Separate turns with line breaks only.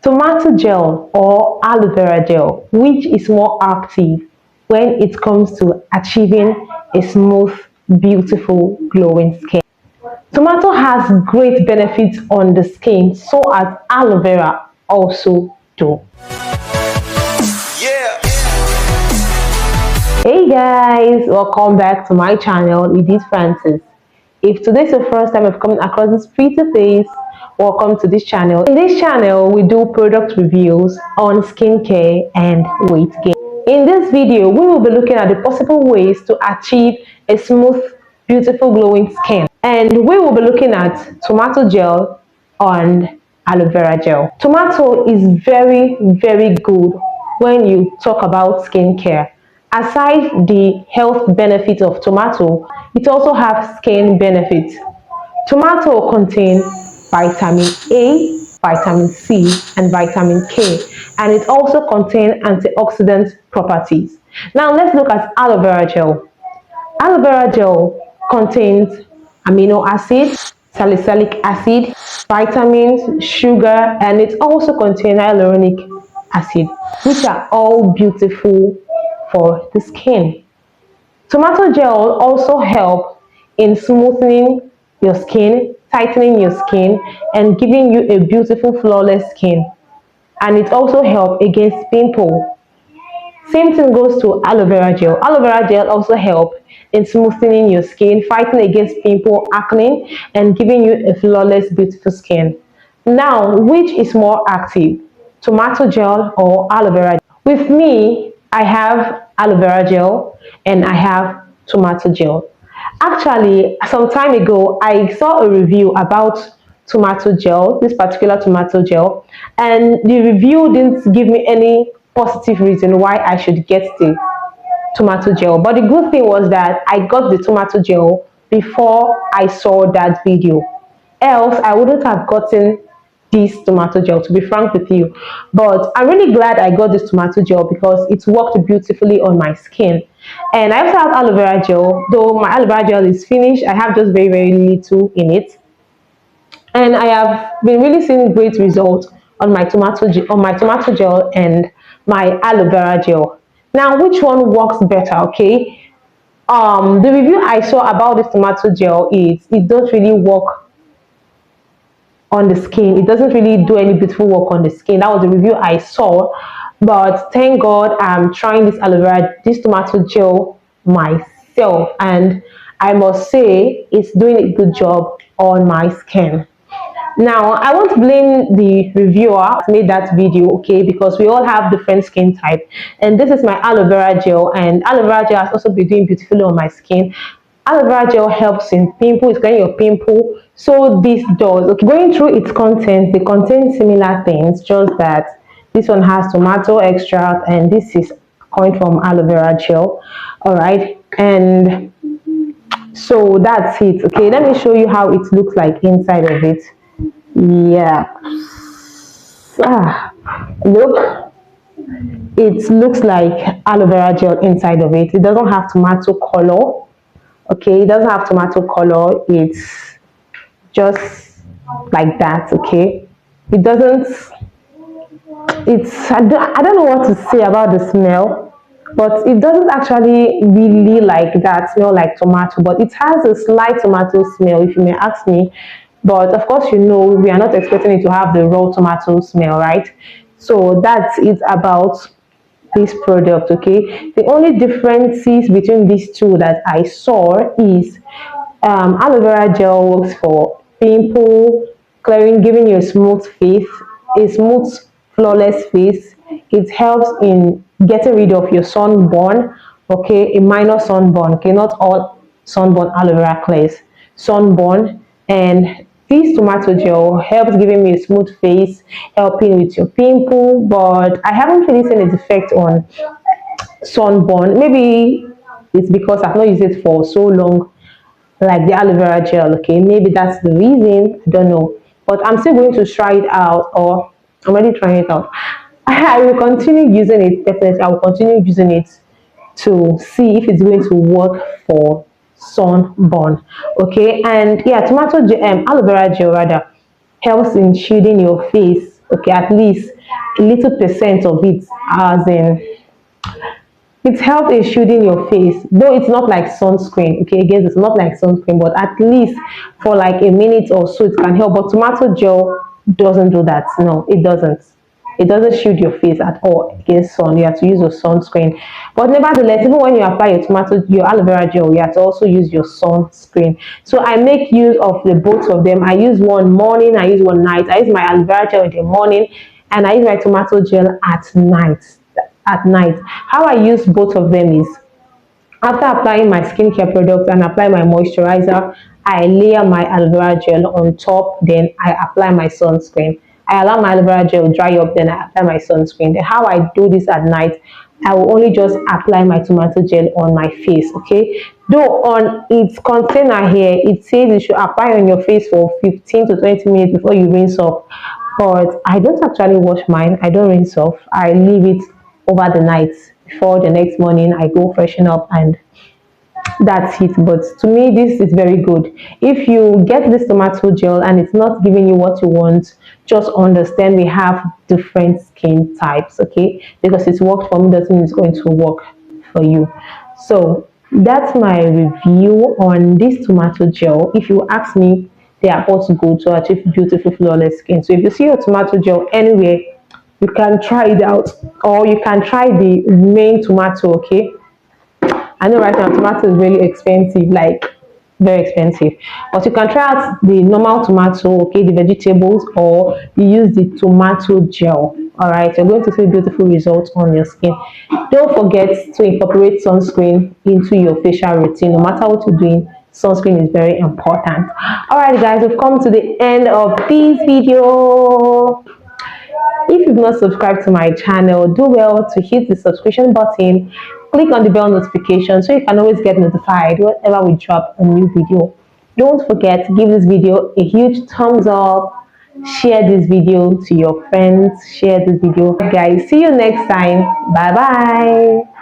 Tomato gel or aloe vera gel, which is more active when it comes to achieving a smooth, beautiful, glowing skin? Tomato has great benefits on the skin, so as aloe vera also do. Yeah. Hey guys, welcome back to my channel. It is Francis. If today's your first time of coming across this pretty face, welcome to this channel. In this channel, we do product reviews on skincare and weight gain. In this video, we will be looking at the possible ways to achieve a smooth, beautiful, glowing skin. And we will be looking at tomato gel and aloe vera gel. Tomato is very, very good when you talk about skincare. Aside the health benefits of tomato, it also has skin benefits. Tomato contains vitamin A, vitamin C, and vitamin K, and it also contains antioxidant properties. Now let's look at aloe vera gel. Aloe vera gel contains amino acids, salicylic acid, vitamins, sugar, and it also contains hyaluronic acid, which are all beautiful for the skin. Tomato gel also help in smoothing your skin, tightening your skin, and giving you a beautiful, flawless skin. And it also helps against pimple. Same thing goes to aloe vera gel. Aloe vera gel also help in smoothing your skin, fighting against pimple, acne, and giving you a flawless, beautiful skin. Now, which is more active, tomato gel or aloe vera gel? With me, I have aloe vera gel and I have tomato gel. Actually, some time ago, I saw a review about tomato gel, this particular tomato gel, and the review didn't give me any positive reason why I should get the tomato gel. But the good thing was that I got the tomato gel before I saw that video. Else, I wouldn't have gotten this tomato gel, to be frank with you. But I'm really glad I got this tomato gel because it worked beautifully on my skin. And I also have aloe vera gel, though my aloe vera gel is finished. I have just very, very little in it. And I have been really seeing great results on my tomato gel and my aloe vera gel. Now, which one works better? Okay, the review I saw about this tomato gel is it doesn't really work on the skin. It doesn't really do any beautiful work on the skin. That was the review I saw. But thank God I'm trying this tomato gel myself, and I must say it's doing a good job on my skin. Now, I won't blame the reviewer who made that video, okay, because we all have different skin type. And this is my aloe vera gel, and aloe vera gel has also been doing beautifully on my skin. Aloe vera gel helps in pimple, it's clearing your pimple. So this does. Okay, going through its content, they contain similar things, just that this one has tomato extract and this is coming from aloe vera gel. All right, and so that's it. Okay, let me show you how it looks like inside of it. Yeah, look, it looks like aloe vera gel inside of it. It doesn't have tomato color. Okay, it doesn't have tomato color. It's just like that. Okay, it doesn't, I don't know what to say about the smell, but it doesn't actually really like that smell like tomato, but it has a slight tomato smell, if you may ask me. But of course, you know, we are not expecting it to have the raw tomato smell, right? So that's it about this product. Okay, the only differences between these two that I saw is aloe vera gel works for pimple clearing, giving you a smooth face, a smooth, flawless face. It helps in getting rid of your sunburn, okay, a minor sunburn. Okay, not all sunburn aloe vera clears sunburn. And this tomato gel helps giving me a smooth face, helping with your pimple, but I haven't really seen its effect on sunburn. Maybe it's because I've not used it for so long, like the aloe vera gel. Okay, maybe that's the reason. I don't know, but I'm still going to try it out, or I'm already trying it out. I will continue using it. Definitely, I will continue using it to see if it's going to work for sunburn. Okay, and yeah, aloe vera gel rather helps in shielding your face okay, at least a little percent of it, as in it helps in shielding your face, though it's not like sunscreen. Okay, again, it's not like sunscreen, but at least for like a minute or so it can help. But tomato gel doesn't do that. No, it doesn't. It doesn't shield your face at all against sun. You have to use your sunscreen. But nevertheless, even when you apply your aloe vera gel, you have to also use your sunscreen. So I make use of the both of them. I use one morning, I use one night. I use my aloe vera gel in the morning, and I use my tomato gel at night. How I use both of them is, after applying my skincare product and apply my moisturizer, I layer my aloe vera gel on top, then I apply my sunscreen. I allow my aloe vera gel dry up, then I apply my sunscreen. Then how I do this at night, I will only just apply my tomato gel on my face, okay? Though on its container here, it says you should apply on your face for 15 to 20 minutes before you rinse off. But I don't actually wash mine. I don't rinse off. I leave it over the night. Before the next morning, I go freshen up and that's it. But to me, this is very good. If you get this tomato gel and it's not giving you what you want, just understand we have different skin types, okay? Because it's worked for me doesn't mean it's going to work for you. So that's my review on this tomato gel. If you ask me, they are both good to achieve beautiful flawless skin. So if you see your tomato gel anywhere, you can try it out, or you can try the main tomato, okay? I know right now tomato is really expensive, like very expensive, but you can try out the normal tomato, okay, the vegetables, or you use the tomato gel. All right, you're going to see beautiful results on your skin. Don't forget to incorporate sunscreen into your facial routine. No matter what you're doing, sunscreen is very important. All right guys, we've come to the end of this video. If you've not subscribed to my channel, do well to hit the subscription button, click on the bell notification so you can always get notified whenever we drop a new video. Don't forget to give this video a huge thumbs up, share this video to your friends, share this video. Guys, see you next time. Bye bye.